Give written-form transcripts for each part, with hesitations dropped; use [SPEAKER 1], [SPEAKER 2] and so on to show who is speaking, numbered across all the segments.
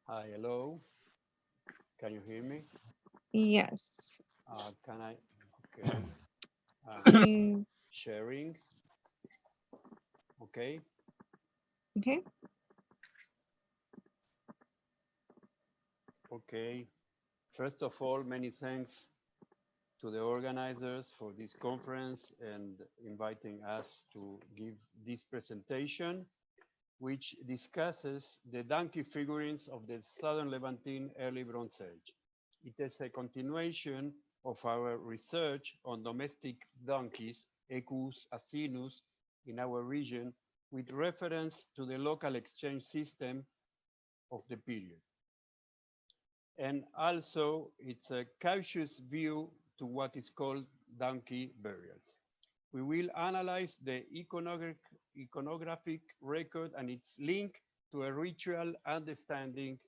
[SPEAKER 1] Hi, hello. Can you hear me?
[SPEAKER 2] Yes.
[SPEAKER 1] Can I? Okay.
[SPEAKER 2] Mm,
[SPEAKER 1] Sharing. Okay.
[SPEAKER 2] okay.
[SPEAKER 1] Okay. First of all, many thanks to the organizers for this conference and inviting us to give this presentation, which discusses the donkey figurines of the Southern Levantine Early Bronze Age. It is a continuation of our research on domestic donkeys, Equus asinus, in our region, with reference to the local exchange system of the period. And also, it's a cautious view to what is called donkey burials. We will analyze the iconographic record and its link to a ritual understanding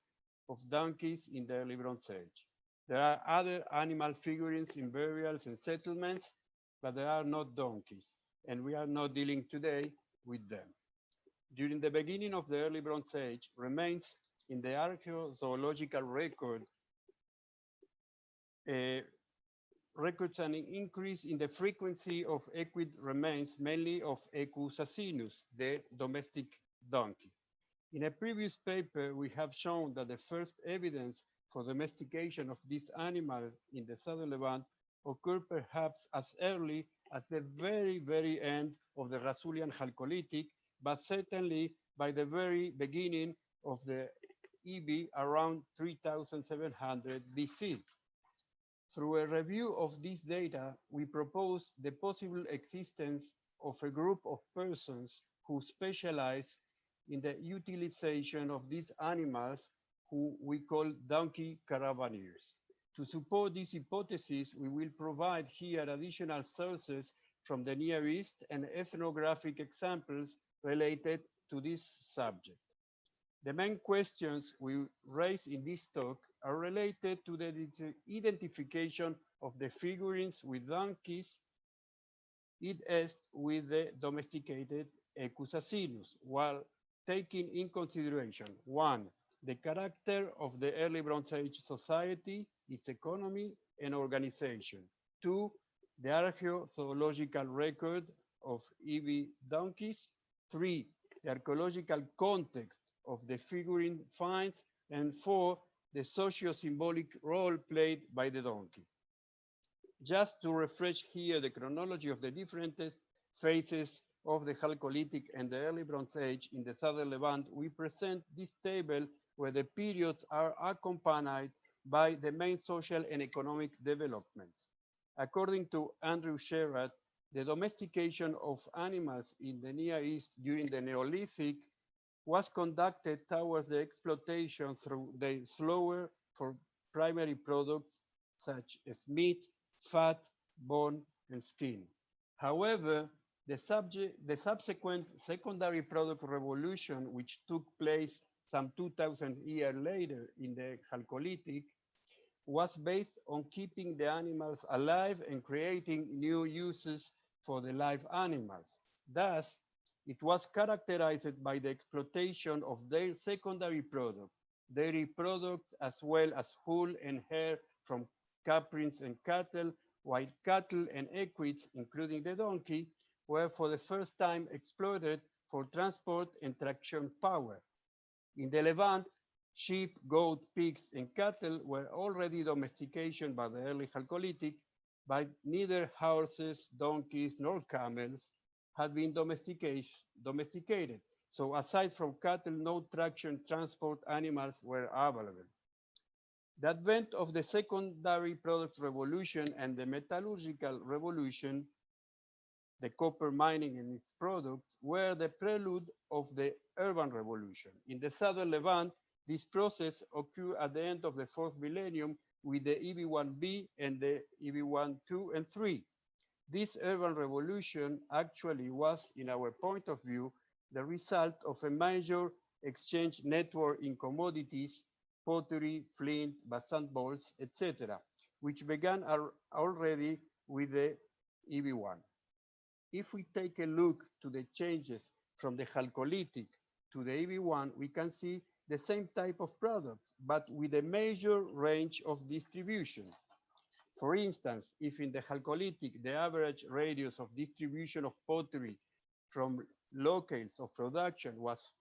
[SPEAKER 1] of donkeys in the early Bronze Age. There are other animal figurines in burials and settlements, but there are not donkeys, and we are not dealing today with them. During the beginning of the early Bronze Age, remains in the archaeozoological record uh, records an increase in the frequency of equid remains, mainly of Equus asinus, the domestic donkey. In a previous paper, we have shown that the first evidence for domestication of this animal in the southern Levant occurred perhaps as early as the very end of the Rasulian Chalcolithic, but certainly by the very beginning of the EB around 3700 BC. Through a review of this data, we propose the possible existence of a group of persons who specialize in the utilization of these animals, who we call donkey caravaneers. To support this hypothesis, we will provide here additional sources from the Near East and ethnographic examples related to this subject. The main questions we raise in this talk are related to the identification of the figurines with donkeys, it is with the domesticated Equus asinus, while taking in consideration, one, the character of the early Bronze Age society, its economy and organization. Two, the archaeozoological record of EV donkeys. Three, the archaeological context of the figurine finds. And four, the socio-symbolic role played by the donkey. Just to refresh here the chronology of the different phases of the Chalcolithic and the early Bronze Age in the southern Levant, we present this table where the periods are accompanied by the main social and economic developments. According to Andrew Sherratt, the domestication of animals in the Near East during the Neolithic was conducted towards the exploitation through the slower for primary products such as meat, fat, bone, and skin. However, the subsequent secondary product revolution, which took place some 2000 years later in the Chalcolithic, was based on keeping the animals alive and creating new uses for the live animals. Thus, it was characterized by the exploitation of their secondary products, dairy products, as well as wool and hair from caprines and cattle, while cattle and equids, including the donkey, were for the first time exploited for transport and traction power. In the Levant, sheep, goat, pigs, and cattle were already domestication by the early Chalcolithic, but neither horses, donkeys, nor camels had been domesticated. So aside from cattle, no traction transport animals were available. The advent of the secondary products revolution and the metallurgical revolution, the copper mining and its products, were the prelude of the urban revolution. In the southern Levant, this process occurred at the end of the fourth millennium with the EB1B and the EB1, 2, and 3. This urban revolution actually was, in our point of view, the result of a major exchange network in commodities, pottery, flint, basalt balls, etc., which began already with the EB1. If we take a look to the changes from the Chalcolithic to the EV1, we can see the same type of products, but with a major range of distribution. For instance, if in the chalcolithic, the average radius of distribution of pottery from locales of production was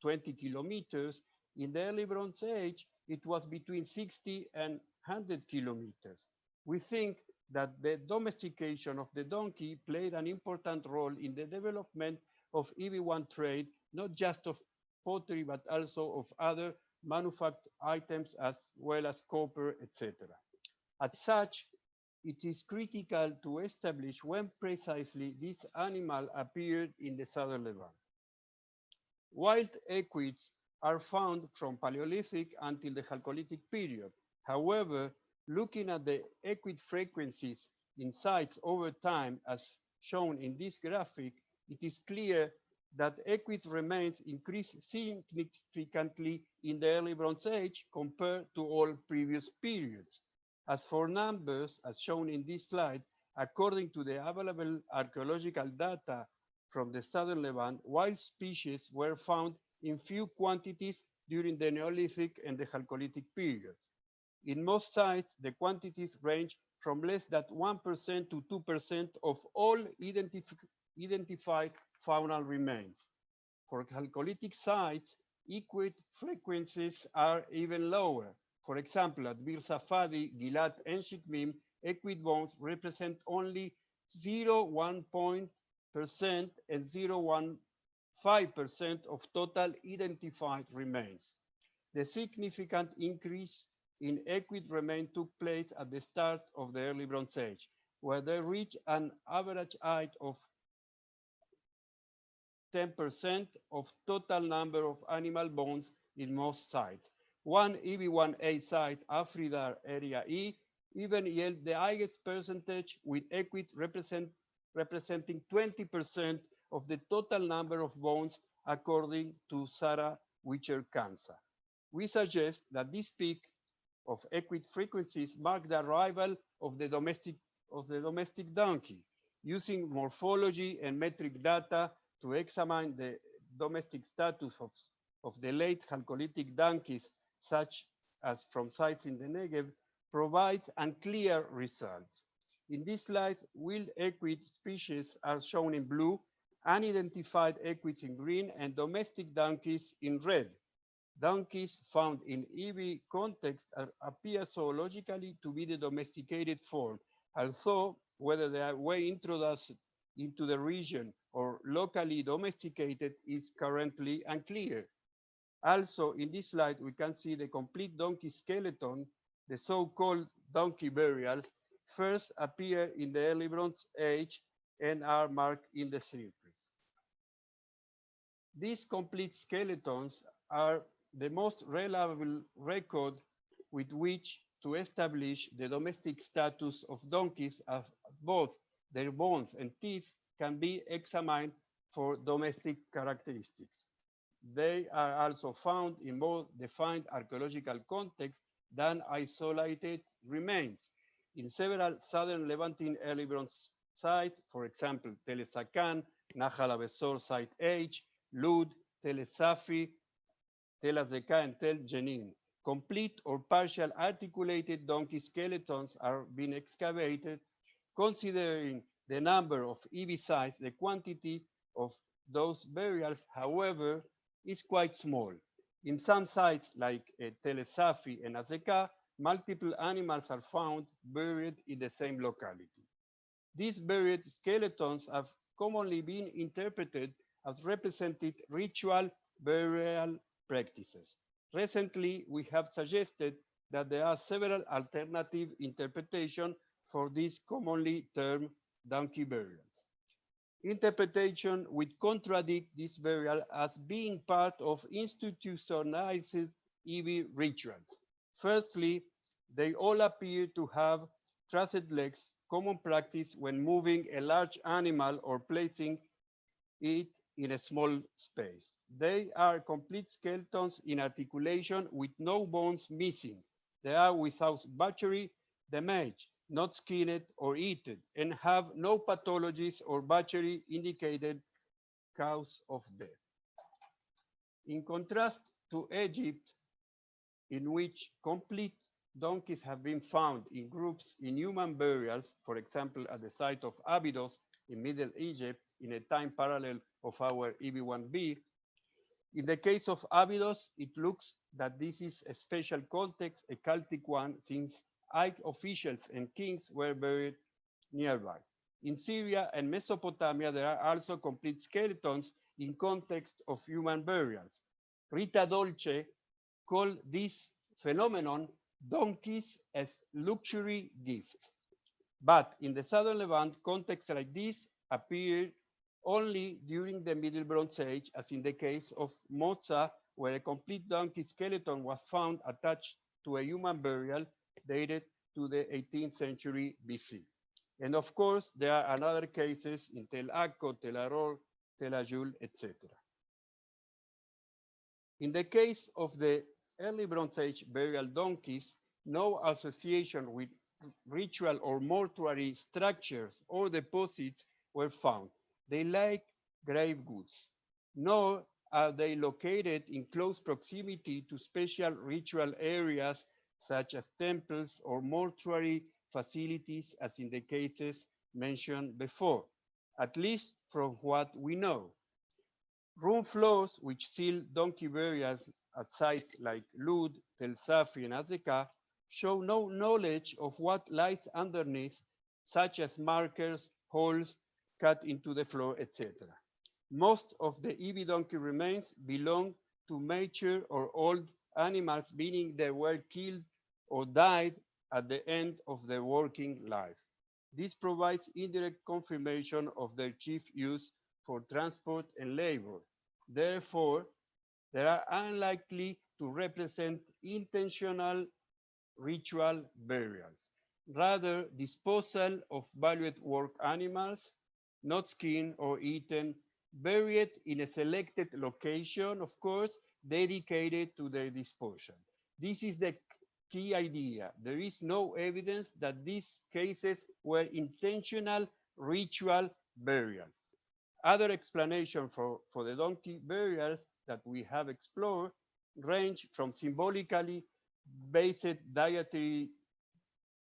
[SPEAKER 1] 20 kilometers, in the early Bronze Age, it was between 60 and 100 kilometers. We think that the domestication of the donkey played an important role in the development of EV1 trade, not just of pottery, but also of other manufactured items as well as copper, etc. As such, it is critical to establish when precisely this animal appeared in the southern Levant. Wild equids are found from Paleolithic until the Chalcolithic period. However, looking at the equid frequencies in sites over time, as shown in this graphic, it is clear that equid remains increased significantly in the early Bronze Age compared to all previous periods. As for numbers, as shown in this slide, according to the available archaeological data from the southern Levant, wild species were found in few quantities during the Neolithic and the Chalcolithic periods. In most sites, the quantities range from less than 1% to 2% of all identified faunal remains. For Chalcolithic sites, equid frequencies are even lower. For example, at Bir Safadi, Gilat, and Shikmim, equid bones represent only 0.1% and 0.15% of total identified remains. The significant increase in equid remains took place at the start of the early Bronze Age, where they reached an average height of 10% of total number of animal bones in most sites. One EV1A site, Afridar Area E, even yield the highest percentage with equid representing 20% of the total number of bones according to Sarah Wicher-Kansa. We suggest that this peak of equid frequencies mark the arrival of the domestic donkey. Using morphology and metric data to examine the domestic status of the late Chalcolithic donkeys, such as from sites in the Negev, provides unclear results. In this slide, wild equid species are shown in blue, unidentified equids in green, and domestic donkeys in red. Donkeys found in EV context appear zoologically to be the domesticated form, although whether they were introduced into the region or locally domesticated is currently unclear. Also, in this slide, we can see the complete donkey skeleton, the so-called donkey burials, first appear in the early Bronze Age and are marked in the circles. These complete skeletons are the most reliable record with which to establish the domestic status of donkeys, as both their bones and teeth can be examined for domestic characteristics. They are also found in more defined archaeological contexts than isolated remains. In several southern Levantine early Bronze sites, for example, Tel Sakan, Nahal Abesor Site H, Lud, Tel Safi, Tel Azeka, and Tel Jenin. Complete or partial articulated donkey skeletons are being excavated. Considering the number of EV sites, the quantity of those burials, however, is quite small. In some sites like Tel Safi and Azeka, multiple animals are found buried in the same locality. These buried skeletons have commonly been interpreted as representing ritual burial practices. Recently, we have suggested that there are several alternative interpretations for these commonly termed donkey burials. Interpretation would contradict this burial as being part of institutionalized EV rituals. Firstly, they all appear to have trussed legs, common practice when moving a large animal or placing it in a small space. They are complete skeletons in articulation with no bones missing. They are without butchery, damage, not skinned or eaten, and have no pathologies or butchery indicated cause of death. In contrast to Egypt, in which complete donkeys have been found in groups in human burials, for example, at the site of Abydos in Middle Egypt, in a time parallel of our EB1B. In the case of Abydos, it looks that this is a special context, a cultic one, since high officials and kings were buried nearby. In Syria and Mesopotamia, there are also complete skeletons in context of human burials. Rita Dolce called this phenomenon donkeys as luxury gifts. But in the southern Levant, contexts like this appear only during the Middle Bronze Age, as in the case of Moza, where a complete donkey skeleton was found attached to a human burial dated to the 18th century BC. And of course, there are other cases in Tel Akko, Tel Aror, Tel Ajul, etc. In the case of the early Bronze Age burial donkeys, no association with ritual or mortuary structures or deposits were found. They lack grave goods, nor are they located in close proximity to special ritual areas such as temples or mortuary facilities, as in the cases mentioned before, at least from what we know. Room floors which seal donkey burials at sites like Lud, Tel Safi, and Azekah show no knowledge of what lies underneath, such as markers, holes cut into the floor, etc. Most of the Ibi donkey remains belong to mature or old animals, meaning they were killed or died at the end of their working life. This provides indirect confirmation of their chief use for transport and labor. Therefore, they are unlikely to represent intentional ritual burials. Rather, disposal of valued work animals, not skinned or eaten, buried in a selected location, of course, dedicated to their disposal. This is the key idea. There is no evidence that these cases were intentional ritual burials. Other explanations for the donkey burials that we have explored range from symbolically based dietary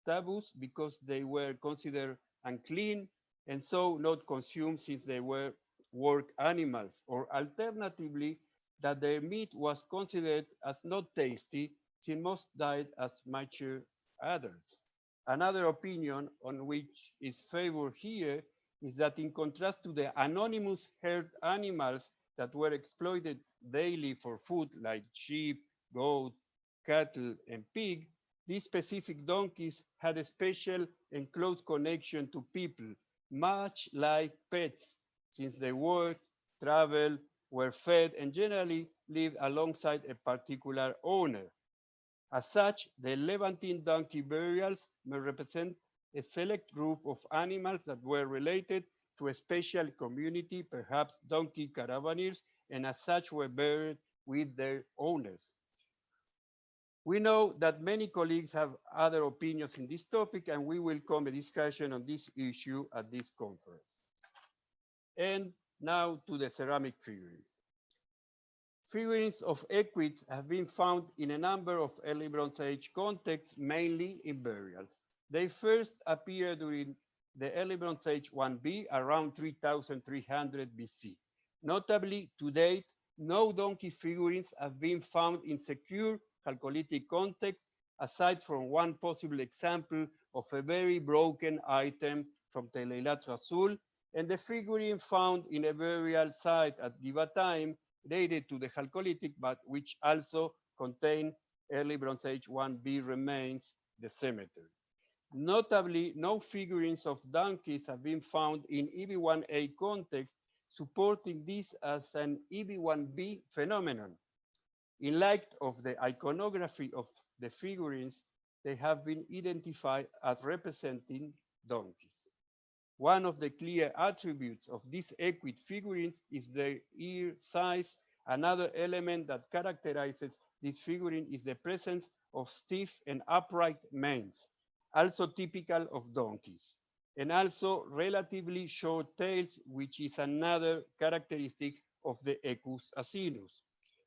[SPEAKER 1] taboos because they were considered unclean and so not consumed since they were work animals, or alternatively, that their meat was considered as not tasty since most died as mature adults. Another opinion on which is favored here is that in contrast to the anonymous herd animals that were exploited daily for food like sheep, goat, cattle, and pig, these specific donkeys had a special and close connection to people, much like pets, since they worked, traveled, were fed, and generally lived alongside a particular owner. As such, the Levantine donkey burials may represent a select group of animals that were related to a special community, perhaps donkey caravaneers, and as such were buried with their owners. We know that many colleagues have other opinions in this topic, and we welcome a discussion on this issue at this conference. And now to the ceramic figurines. Figurines of equids have been found in a number of early Bronze Age contexts, mainly in burials. They first appeared during the early Bronze Age 1B around 3300 BC. Notably, to date, no donkey figurines have been found in secure Chalcolithic contexts, aside from one possible example of a very broken item from Tel Eilat Rasul, and the figurine found in a burial site at Givatayim dated to the Chalcolithic, but which also contain early Bronze Age 1B remains, the cemetery. Notably, no figurines of donkeys have been found in EB1A context, supporting this as an EB1B phenomenon. In light of the iconography of the figurines, they have been identified as representing donkeys. One of the clear attributes of these equid figurines is their ear size. Another element that characterizes this figurine is the presence of stiff and upright manes, also typical of donkeys, and also relatively short tails, which is another characteristic of the Equus asinus.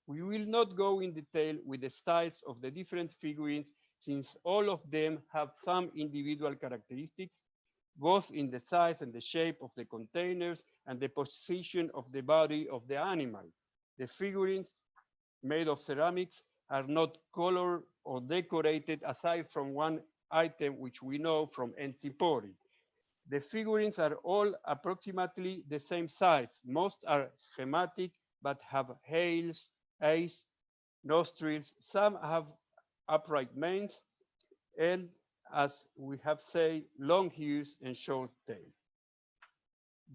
[SPEAKER 1] We will not go in detail with the styles of the different figurines since all of them have some individual characteristics, both in the size and the shape of the containers and the position of the body of the animal. The figurines made of ceramics are not colored or decorated aside from one item which we know from Entzipori. The figurines are all approximately the same size. Most are schematic but have hails, eyes, nostrils. Some have upright manes and, as we have said, long ears and short tails.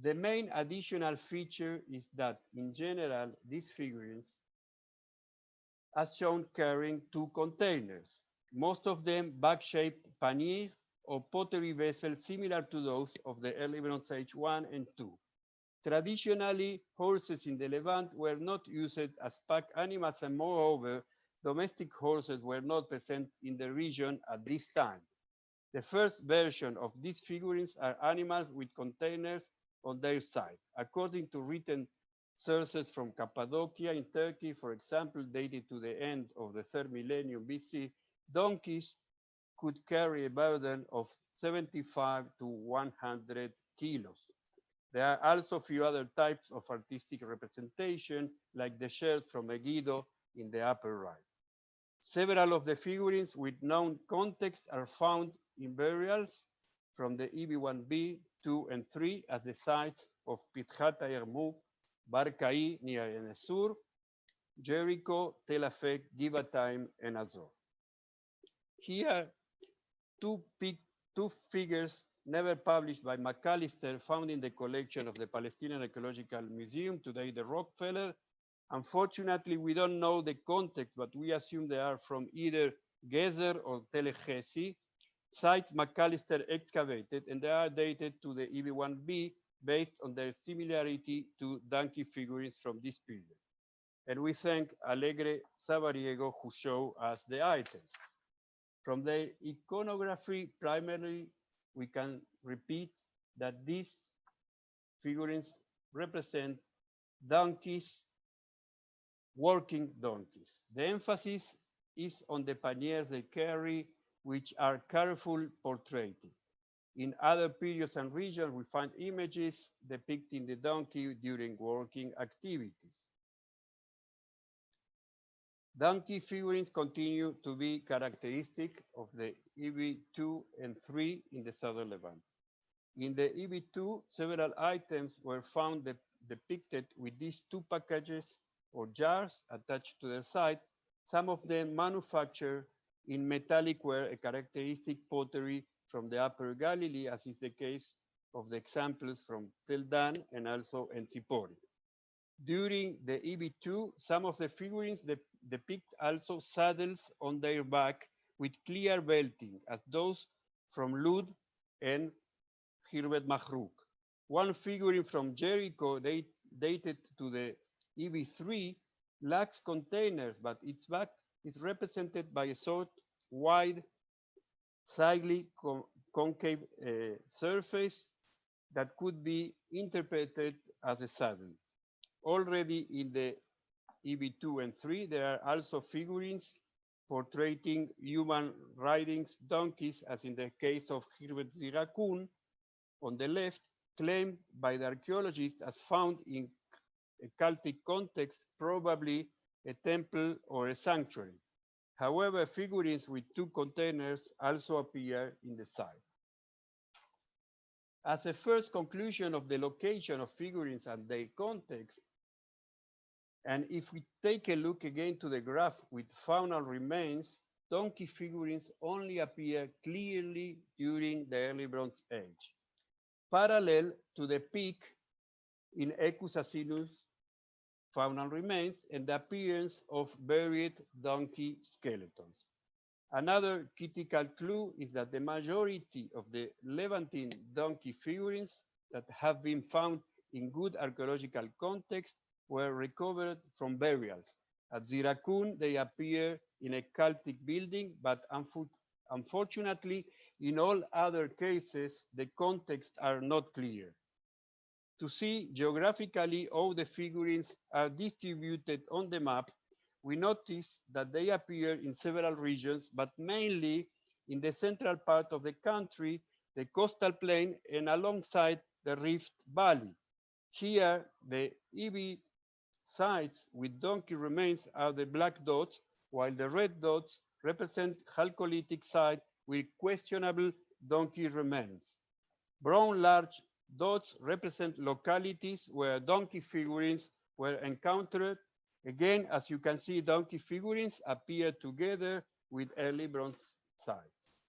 [SPEAKER 1] The main additional feature is that, in general, these figurines are shown carrying two containers, most of them bag-shaped panniers or pottery vessels similar to those of the early Bronze Age 1 and 2. Traditionally, horses in the Levant were not used as pack animals, and moreover, domestic horses were not present in the region at this time. The first version of these figurines are animals with containers on their side. According to written sources from Cappadocia in Turkey, for example, dated to the end of the 3rd millennium BC, donkeys could carry a burden of 75 to 100 kilos. There are also a few other types of artistic representation, like the shirt from Megiddo in the upper right. Several of the figurines with known context are found in burials from the EB1B, 2, and 3 at the sites of Pithat Yarmouk, Barkai near Enesur, Jericho, Tel Afek, Givatayim, and Azor. Here, two, two figures never published by McAllister, found in the collection of the Palestinian Archaeological Museum, today the Rockefeller. Unfortunately, we don't know the context, but we assume they are from either Gezer or Telechesi, sites McAllister excavated, and they are dated to the EB1B based on their similarity to donkey figurines from this period. And we thank Alegre Savariego, who show us the items. From their iconography, primarily, we can repeat that these figurines represent donkeys, working donkeys. The emphasis is on the panniers they carry, which are carefully portrayed. In other periods and regions, we find images depicting the donkey during working activities. Donkey figurines continue to be characteristic of the EB2 and 3 in the southern Levant. In the EB2, several items were found depicted with these two packages or jars attached to their side, some of them manufactured in metallic ware, a characteristic pottery from the Upper Galilee, as is the case of the examples from Tel Dan and also Entzipori. During the EB2, some of the figurines depict also saddles on their back with clear belting, as those from Lud and Hirbet Mahruk. One figurine from Jericho dated to the EB3 lacks containers, but its back is represented by a short, wide, slightly concave surface that could be interpreted as a saddle. Already in the EB2 and 3, there are also figurines portraying human riding donkeys, as in the case of Hirbet Zirakun on the left, claimed by the archaeologists as found in a cultic context, probably a temple or a sanctuary. However, figurines with two containers also appear in the site. As a first conclusion of the location of figurines and their context, and if we take a look again to the graph with faunal remains, donkey figurines only appear clearly during the early Bronze Age, parallel to the peak in Equus asinus faunal remains and the appearance of buried donkey skeletons. Another critical clue is that the majority of the Levantine donkey figurines that have been found in good archaeological context were recovered from burials. At Zirakun, they appear in a cultic building, but unfortunately, in all other cases, the contexts are not clear. To see geographically how the figurines are distributed on the map, we notice that they appear in several regions, but mainly in the central part of the country, the coastal plain, and alongside the Rift Valley. Here, the EV sites with donkey remains are the black dots, while the red dots represent chalcolithic sites with questionable donkey remains. Brown large dots represent localities where donkey figurines were encountered. Again, as you can see, donkey figurines appear together with early bronze sites.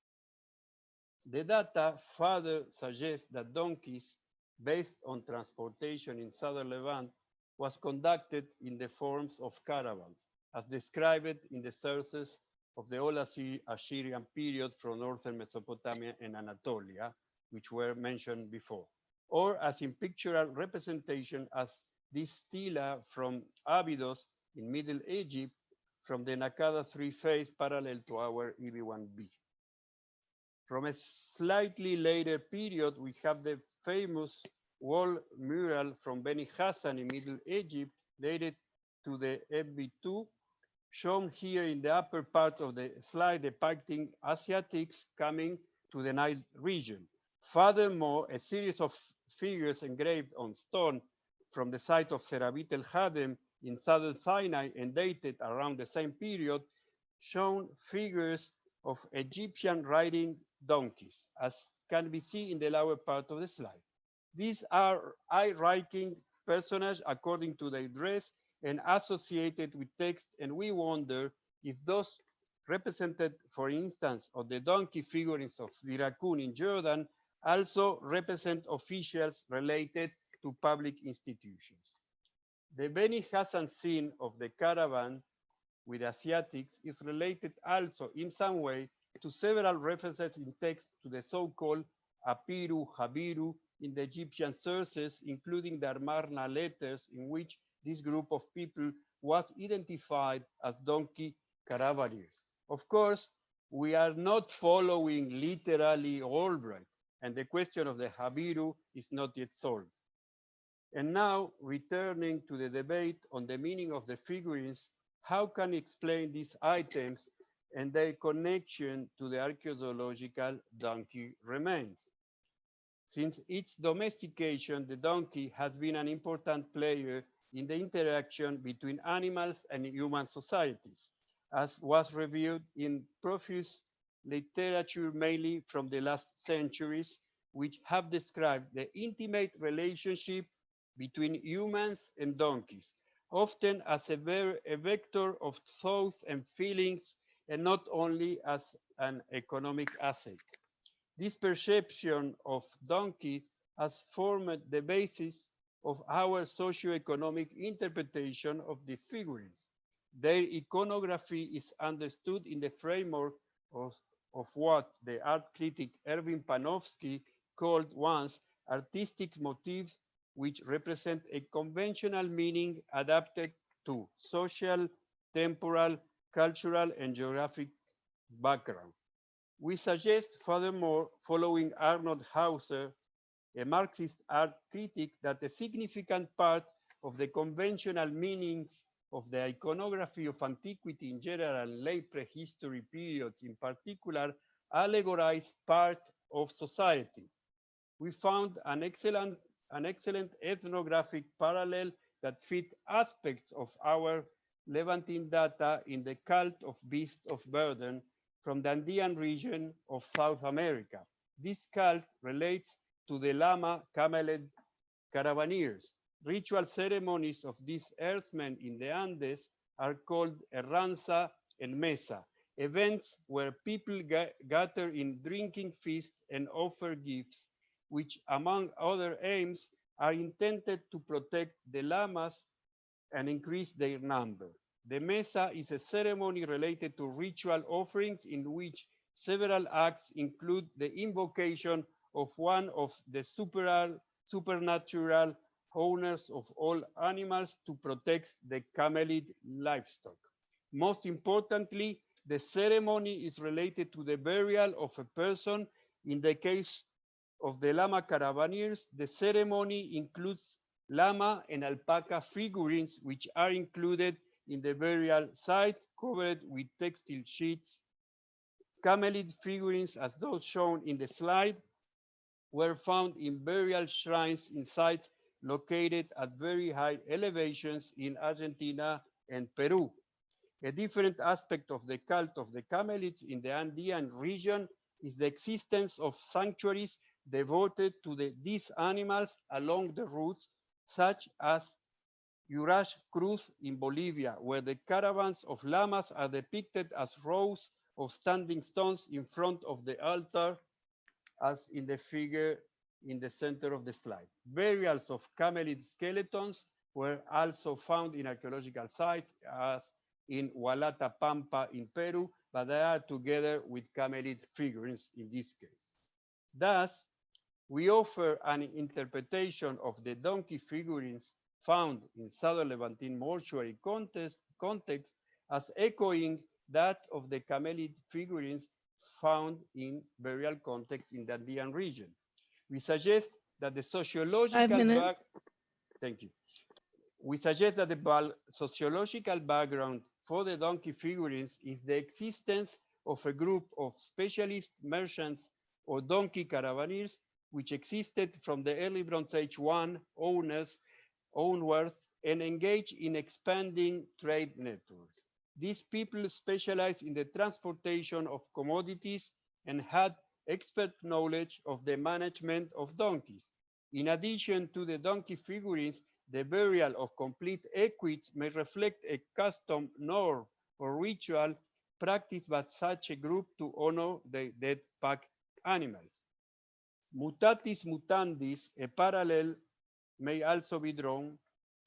[SPEAKER 1] The data further suggests that donkeys, based on transportation in southern Levant, was conducted in the forms of caravans, as described in the sources of the Old Assyrian period from northern Mesopotamia and Anatolia, which were mentioned before, or as in pictorial representation as this stela from Abydos in Middle Egypt from the Nakada 3 phase parallel to our EB1b. From a slightly later period, we have the famous wall mural from Beni Hassan in Middle Egypt, dated to the FB2, shown here in the upper part of the slide, depicting Asiatics coming to the Nile region. Furthermore, a series of figures engraved on stone from the site of Serabit el Hadem in southern Sinai and dated around the same period, shown figures of Egyptian riding donkeys, as can be seen in the lower part of the slide. These are eye-ranking personages according to their dress and associated with text, and we wonder if those represented, for instance, of the donkey figurines of Zirakun in Jordan also represent officials related to public institutions. The Beni Hassan scene of the caravan with Asiatics is related also in some way to several references in text to the so-called Apiru, Habiru in the Egyptian sources, including the Amarna letters in which this group of people was identified as donkey caravaneers. Of course, we are not following literally Albright, and the question of the Habiru is not yet solved. And now, returning to the debate on the meaning of the figurines, how can we explain these items and their connection to the archaeological donkey remains? Since its domestication, the donkey has been an important player in the interaction between animals and human societies, as was reviewed in profuse literature, mainly from the last centuries, which have described the intimate relationship between humans and donkeys, often as a vector of thoughts and feelings, and not only as an economic asset. This perception of donkey has formed the basis of our socio-economic interpretation of these figurines. Their iconography is understood in the framework of what the art critic Erwin Panofsky called once artistic motifs, which represent a conventional meaning adapted to social, temporal, cultural, and geographic background. We suggest, furthermore, following Arnold Hauser, a Marxist art critic, that a significant part of the conventional meanings of the iconography of antiquity in general and late prehistory periods in particular allegorize part of society. We found an excellent ethnographic parallel that fit aspects of our Levantine data in the cult of beasts of burden from the Andean region of South America. This cult relates to the Lama camelid caravaneers. Ritual ceremonies of these earthmen in the Andes are called Erranza and Mesa, events where people gather in drinking feasts and offer gifts, which, among other aims, are intended to protect the llamas and increase their number. The Mesa is a ceremony related to ritual offerings in which several acts include the invocation of one of the supernatural owners of all animals to protect the camelid livestock. Most importantly, the ceremony is related to the burial of a person. In the case of the Lama caravaneers, the ceremony includes llama and alpaca figurines, which are included in the burial site covered with textile sheets. Camelid figurines, as those shown in the slide, were found in burial shrines in sites located at very high elevations in Argentina and Peru. A different aspect of the cult of the camelids in the Andean region is the existence of sanctuaries devoted to these animals along the routes, such as Urash Cruz in Bolivia, where the caravans of llamas are depicted as rows of standing stones in front of the altar, as in the figure in the center of the slide. Burials of camelid skeletons were also found in archaeological sites, as in Hualata Pampa in Peru, but they are together with camelid figurines in this case. Thus, we offer an interpretation of the donkey figurines found in Southern Levantine mortuary context as echoing that of the camelid figurines found in burial context in the Andean region. We suggest that the
[SPEAKER 2] 5
[SPEAKER 1] sociological
[SPEAKER 2] minutes.
[SPEAKER 1] thank you. We suggest that the sociological background for the donkey figurines is the existence of a group of specialist merchants or donkey caravaneers which existed from the early Bronze Age onwards and engaged in expanding trade networks. These people specialized in the transportation of commodities and had expert knowledge of the management of donkeys. In addition to the donkey figurines, the burial of complete equids may reflect a custom, norm, or ritual practiced by such a group to honor the dead pack animals. Mutatis mutandis, a parallel may also be drawn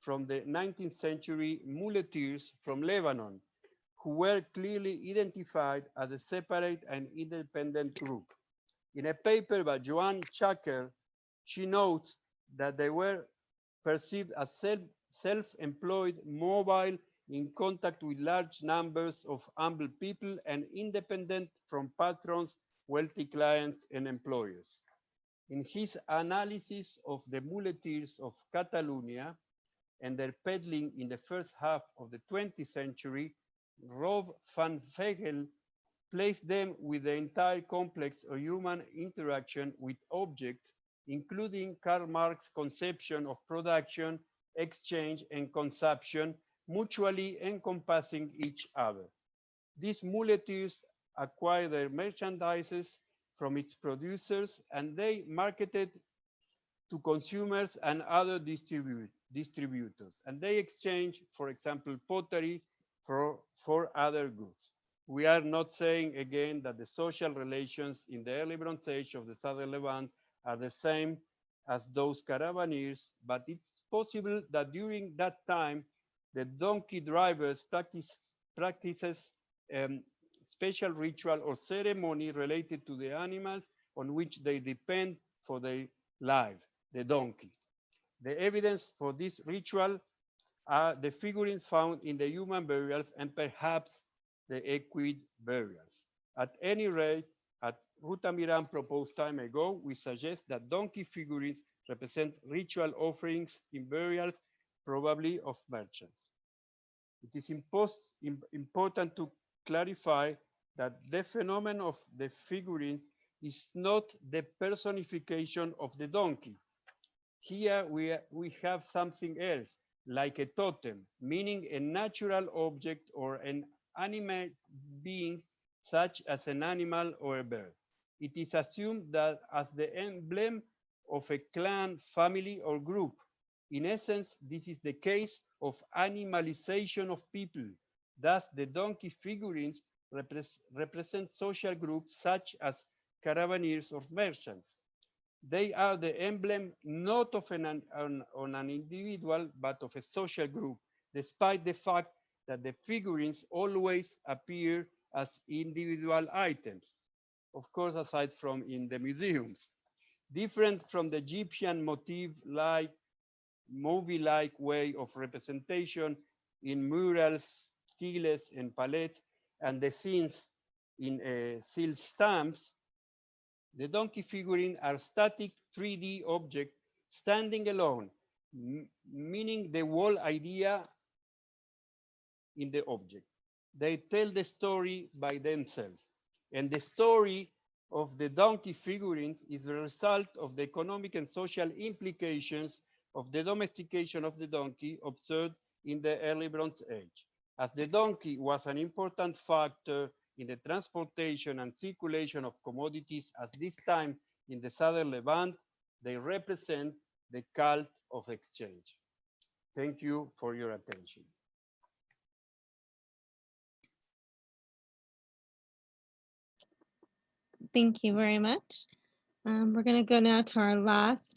[SPEAKER 1] from the 19th century muleteers from Lebanon, who were clearly identified as a separate and independent group. In a paper by Joan Chaker, she notes that they were perceived as self-employed, mobile, in contact with large numbers of humble people, and independent from patrons, wealthy clients, and employers. In his analysis of the muleteers of Catalonia and their peddling in the first half of the 20th century, Rob van Vegel placed them with the entire complex of human interaction with objects, including Karl Marx's conception of production, exchange, and consumption, mutually encompassing each other. These muleteers acquired their merchandises from its producers, and they marketed to consumers and other distributors. And they exchanged, for example, pottery for other goods. We are not saying again that the social relations in the early Bronze Age of the Southern Levant are the same as those caravaneers, but it's possible that during that time, the donkey drivers practices special ritual or ceremony related to the animals on which they depend for their life, the donkey. The evidence for this ritual are the figurines found in the human burials and perhaps the equid burials. At any rate, as Ruta Miran proposed time ago, we suggest that donkey figurines represent ritual offerings in burials, probably of merchants. It is important to clarify that the phenomenon of the figurines is not the personification of the donkey. Here we have something else, like a totem, meaning a natural object or an animate being, such as an animal or a bird. It is assumed that as the emblem of a clan, family, or group. In essence, this is the case of animalization of people. Thus, the donkey figurines represent social groups such as caravaneers or merchants. They are the emblem not of an individual, but of a social group, despite the fact that the figurines always appear as individual items, of course, aside from in the museums. Different from the Egyptian motif-like, movie-like way of representation in murals, steles, and palettes, and the scenes in seal stamps, the donkey figurine are static 3D objects standing alone, meaning the whole idea in the object. They tell the story by themselves. And the story of the donkey figurines is the result of the economic and social implications of the domestication of the donkey observed in the early Bronze Age. As the donkey was an important factor in the transportation and circulation of commodities at this time in the southern Levant, they represent the cult of exchange. Thank you for your attention.
[SPEAKER 2] Thank you very much. We're going to go now to our last